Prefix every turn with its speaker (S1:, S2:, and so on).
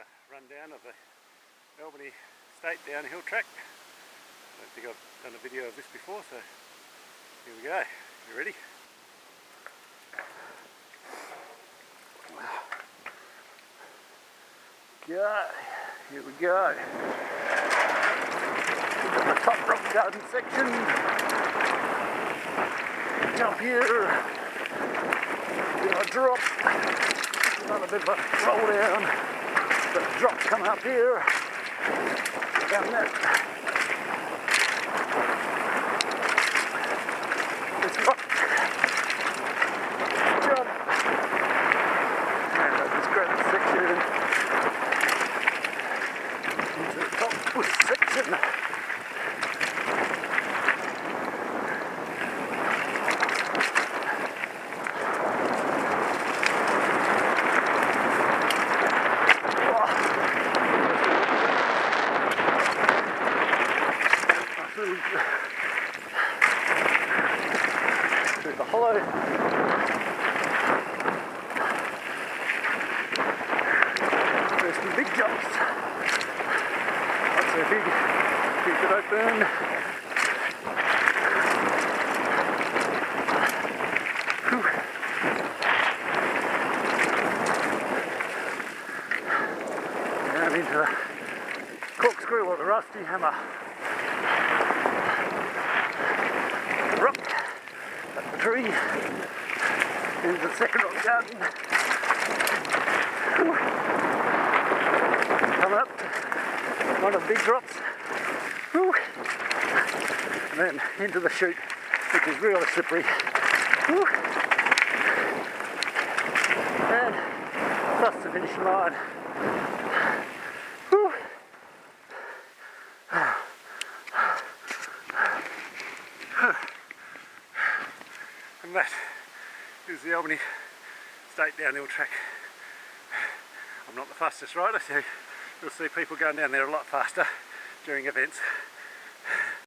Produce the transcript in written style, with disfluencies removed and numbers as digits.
S1: a rundown of the Albany State downhill track. I don't think I've done a video of this before, so here we go. You ready? Here we go. Into the top rock garden section. Jump here. Gonna drop. Another bit of a roll down. The drop coming up here. Down that. This rock. Jump. And this granite section. Into the top bush section. Through the hollow. There's some big jumps. Not so big. Keep it open. Down into the corkscrew or the rusty hammer. Rock, up the tree, into the second rock garden. Coming up to one of the big drops. And then into the chute, which is really slippery. And across the finishing line. And that is the Albany State downhill track. I'm not the fastest rider, so you'll see people going down there a lot faster during events.